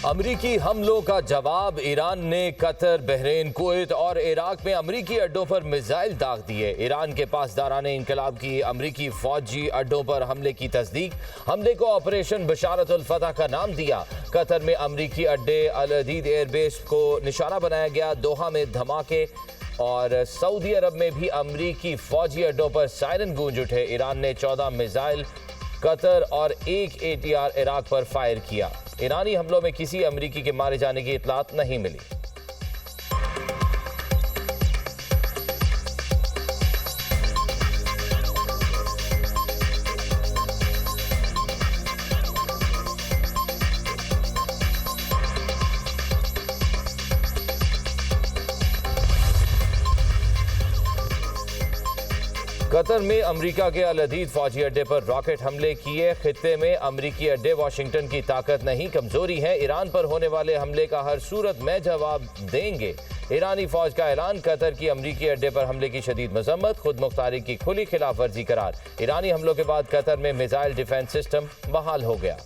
अमरीकी हमलों का जवाब। ईरान ने कतर, बहरीन, कुवैत और इराक में अमरीकी अड्डों पर मिसाइल दाग दिए। ईरान के पासदारान इनकलाब की अमरीकी फौजी अड्डों पर हमले की तस्दीक। हमले को ऑपरेशन बशारत उल फतह का नाम दिया। कतर में अमरीकी अड्डे अल अदीद एयरबेस को निशाना बनाया गया। दोहा में धमाके और सऊदी अरब में भी अमरीकी फौजी अड्डों पर सायरन गूंज उठे। ईरान ने 14 मिसाइल कतर और 1 ATR इराक पर फायर किया। ईरानी हमलों में किसी अमरीकी के मारे जाने की इतलात नहीं मिली। कतर में अमेरिका के अल अदीद फौजी अड्डे पर रॉकेट हमले किए। खित्ते में अमरीकी अड्डे वाशिंगटन की ताकत नहीं, कमजोरी है। ईरान पर होने वाले हमले का हर सूरत में जवाब देंगे। ईरानी फौज का ऐलान। कतर की अमरीकी अड्डे पर हमले की शदीद मजम्मत। खुद मुख्तारी की खुली खिलाफ वर्जी करार। ईरानी हमलों के बाद कतर में मिसाइल डिफेंस सिस्टम बहाल हो गया।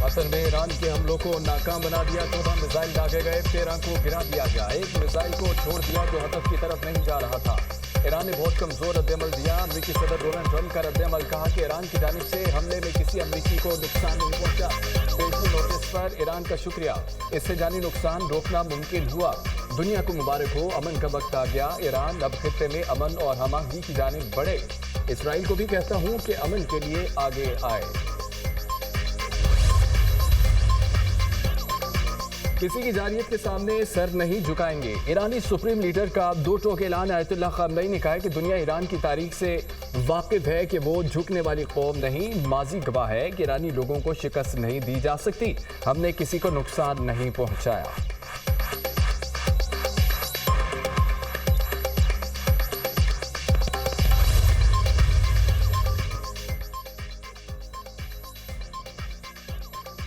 कतर में ईरान के हमलों को नाकाम बना दिया। 14 मिसाइल दागे गए, 13 को गिरा दिया गया। एक मिसाइल को छोड़ दिया जो हदफ की तरफ नहीं जा रहा था। ईरान ने बहुत कमजोर रद्दमल दिया। अमेरिकी सदर डोनाल्ड ट्रंप का रद्दमल कहा कि ईरान की जानिब से हमले में किसी अमेरिकी को नुकसान नहीं पहुंचा। पेशी नोटिस पर ईरान का शुक्रिया। इससे जानी नुकसान रोकना मुमकिन हुआ। दुनिया को मुबारक हो, अमन का वक्त आ गया। ईरान अब खित्ते में अमन और हमाहंगी की जानिब बढ़े। इसराइल को भी कहता हूँ कि अमन के लिए आगे आए। किसी की जारियत के सामने सर नहीं झुकाएंगे। ईरानी सुप्रीम लीडर का दो टोक ऐलान। आयतुल्लाह खामनई ने कहा कि दुनिया ईरान की तारीख से वाकिफ है कि वो झुकने वाली कौम नहीं। माजी गवाह है कि ईरानी लोगों को शिकस्त नहीं दी जा सकती। हमने किसी को नुकसान नहीं पहुंचाया।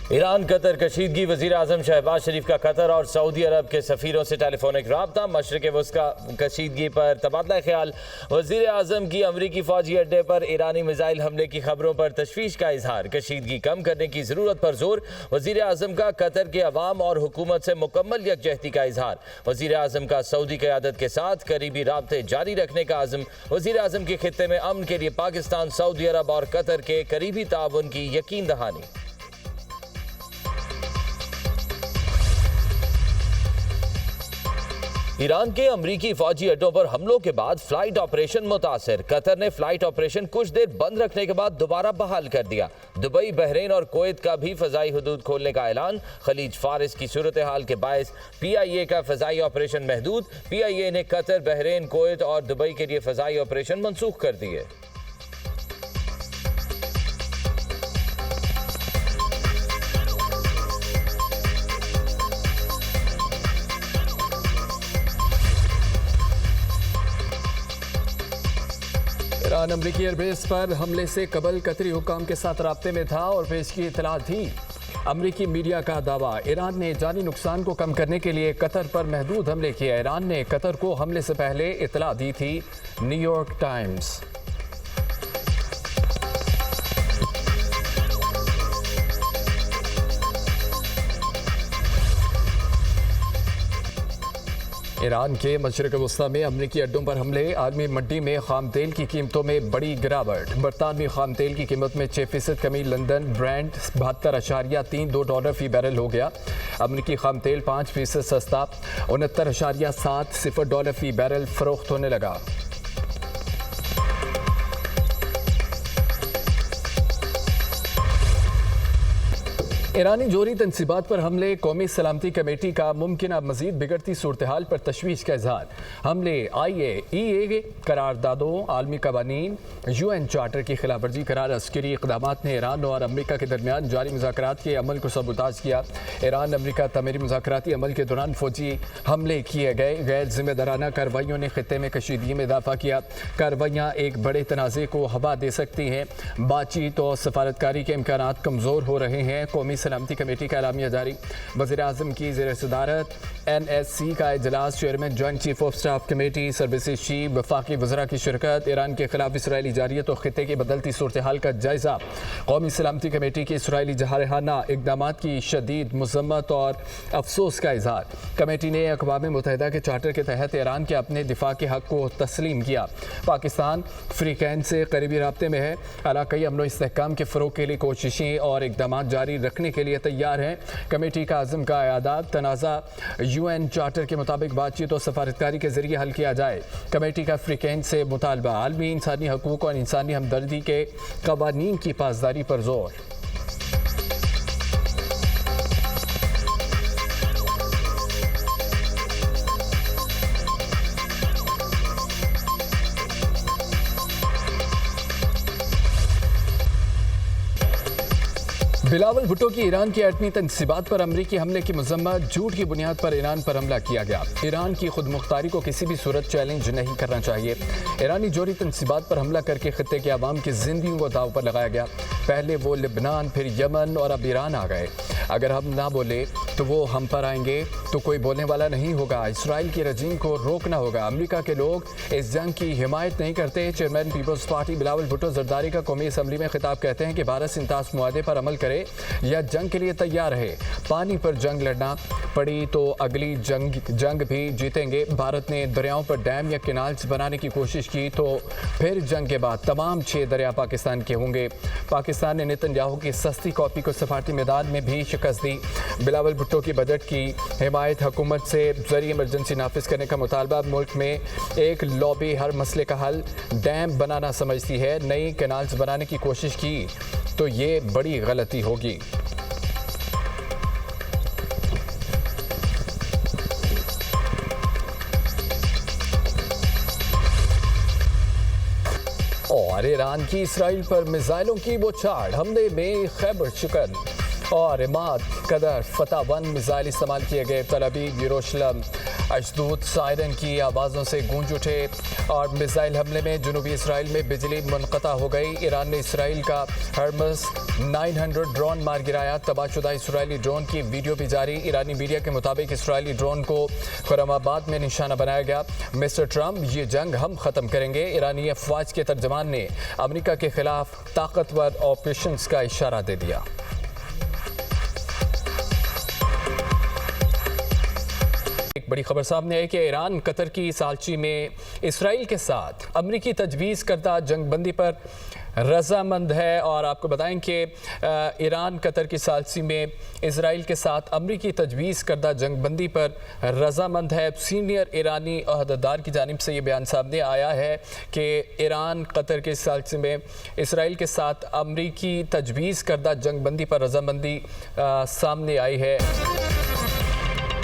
ईरान कतर कशीदगी। वजीर आजम शहबाज शरीफ का कतर और सऊदी अरब के सफीरों से टेलीफोनिक राब्ता। मशरिक वस्ता कशीदगी पर तबादला ख्याल। वजीर आजम की अमरीकी फौजी अड्डे पर ईरानी मिसाइल हमले की खबरों पर तशवीश का इजहार। कशीदगी कम करने की जरूरत पर जोर। वजीर आजम का कतर के अवाम और हुकूमत से मुकम्मल यकजहती का इजहार। वजीर आजम का सऊदी क़यादत के साथ करीबी राब्ते जारी रखने का आज़म। वजीर आजम के खित्ते में अमन के लिए पाकिस्तान, सऊदी अरब और कतर के करीबी ताउन की यकीन दहानी। ईरान के अमरीकी फौजी अड्डों पर हमलों के बाद फ्लाइट ऑपरेशन मुतासर। कतर ने फ्लाइट ऑपरेशन कुछ देर बंद रखने के बाद दोबारा बहाल कर दिया। दुबई, बहरीन और कुवैत का भी फजाई हदूद खोलने का ऐलान। खलीज फारिस की सूरत हाल के बायस PIA का फजाई ऑपरेशन महदूद। PIA ने कतर, बहरीन, कुवैत और दुबई के लिए फजाई ऑपरेशन मनसूख कर दिए। ईरान अमरीकी एयरबेस पर हमले से कबल कतरी हुक्काम के साथ राब्ते में था और पेश की इतला थी। अमरीकी मीडिया का दावा। ईरान ने जानी नुकसान को कम करने के लिए कतर पर महदूद हमले किए। ईरान ने कतर को हमले से पहले इतला दी थी। New York times. ईरान के मशरिक वस्ता में अमरीकी अड्डों पर हमले। आलमी मंडी में खाम तेल की कीमतों में बड़ी गिरावट। बरतानवी खाम तेल की कीमत में 6% कमी। लंदन ब्रांड $72.32 फी बैरल हो गया। अमरीकी खाम तेल 5% सस्ता $69.70 फी बैरल फरोख्त होने लगा। ईरानी जोहरी तनसीबात पर हमले, कौमी सलामती कमेटी का मुमकिन मजीद बिगड़ती सूरत हाल पर तशवीश का इजहार। हमले IAEA करारदादों, आलमी कवानीन, UN चार्टर की खिलाफ वर्जी करार अस्करी इक़दाम ने ईरान और अमरीका के दरमियान जारी मुज़ाकरात के अमल को सबूताज किया। ईरान अमरीका तमीरी मुज़ाकराती अमल के दौरान फौजी हमले किए गए। गैर जिम्मेदाराना कार्रवाइयों ने खित्ते में कशीदगी में इजाफा किया। कार्रवाइयाँ एक बड़े तनाज़े को हवा दे सकती हैं। बातचीत और सफारतकारी के इम्कानात कमज़ोर हो रहे हैं। कौमी सलामती कमेटी का एलामिया जारी। वज़ीर-ए-आज़म की ज़ेर सदारत NSC का इजलास, chairman joint chief of staff committee, services chief, वफाकी वज़रा की शिरकत। ईरान के खिलाफ इसराइली जारियत और खित्ते की बदलती सूरत हाल का जायज़ा। कौमी सलामती कमेटी की इसराइली जहारहाना इक़दाम की शदीद मज़म्मत और अफसोस का इजहार। कमेटी ने अक़वाम मुत्तहिदा के चार्टर के तहत ईरान के अपने दिफा के हक़ को तस्लीम किया। पाकिस्तान फ्रीकैन से करीबी राब्ते में है। इलाक़ाई अमन व इस्तेहकाम के फ़रोग़ के लिए कोशिशें और इक़दाम जारी रखने के लिए तैयार हैं। कमेटी का आज़म का यादाद तनाज़ा UN चार्टर के मुताबिक बातचीत और सफारतकारी के ज़रिए हल किया जाए। कमेटी का फ्रीकैन से मुतालबा आलमी इंसानी हकूक़ और इंसानी हमदर्दी के क़वानीन की पासदारी पर जोर। बिलावल भुट्टो की ईरान की एटमी तनसीबात पर अमरीकी हमले की मज़म्मत। झूठ की बुनियाद पर ईरान पर हमला किया गया। ईरान की खुद मुख्तारी को किसी भी सूरत चैलेंज नहीं करना चाहिए। ईरानी जोहरी तनसीबात पर हमला करके खित्ते के अवाम की जिंदगियों को दाव पर लगाया गया। पहले वो लिबनान, फिर यमन और अब ईरान आ गए। अगर हम ना बोले तो वो हम पर आएंगे, तो कोई बोलने वाला नहीं होगा। इसराइल की रजीम को रोकना होगा। अमेरिका के लोग इस जंग की हिमायत नहीं करते। Chairman Peoples Party Bilawal Bhutto Zardari का कौमी असम्बली में खिताब कहते हैं कि भारत सिंतास मुआदे पर अमल करे या जंग के लिए तैयार है। पानी पर जंग लड़ना पड़ी तो अगली जंग भी जीतेंगे। भारत ने दरियाओं पर डैम या कैनाल्स बनाने की कोशिश की तो फिर जंग के बाद तमाम 6 दरिया पाकिस्तान के होंगे। पाकिस्तान ने नेतन्याहू की सस्ती कॉपी को सफारती मैदान में भी शिकस्त दी। बिलावल भुट्टो की बजट की हिमायत, हुकूमत से जरिए इमरजेंसी नाफिज करने का मुतालबा। मुल्क में एक लॉबी हर मसले का हल डैम बनाना समझती है। नई कैनाल्स बनाने की कोशिश की तो ये बड़ी गलती होगी। और ईरान की इसराइल पर मिसाइलों की बौछार। हमले में खैबर शिकन और इमाद कदर फतह 1 मिसाइल इस्तेमाल किए गए। तल अवीव, यरूशलेम, अशदोद सायरन की आवाज़ों से गूंज उठे और मिसाइल हमले में जनूबी इसराइल में बिजली मुनक़ता हो गई। ईरान ने इसराइल का हर्मस 900 ड्रोन मार गिराया। तबाहशुदा इसराइली ड्रोन की वीडियो भी जारी। ईरानी मीडिया के मुताबिक इसराइली ड्रोन को खुरमाबाद में निशाना बनाया गया। मिस्टर ट्रंप, ये जंग हम ख़त्म करेंगे। ईरानी अफवाज के तर्जमान ने अमेरिका के खिलाफ ताकतवर ऑपरेशंस का इशारा दे दिया। एक बड़ी खबर सामने आई कि ईरान कतर की सालची में इसराइल के साथ अमरीकी तजवीज़ करदा जंगबंदी पर रजामंद है। और आपको बताएं कि ईरान कतर की सालसी में इसराइल के साथ अमरीकी तजवीज़ करदा जंगबंदी पर रजामंद है। सीनियर ईरानी अहदेदार की जानिब से ये बयान सामने आया है कि ईरान कतर के सालसी में इसराइल के साथ अमरीकी तजवीज़ करदा जंगबंदी पर रजामंदी सामने आई है।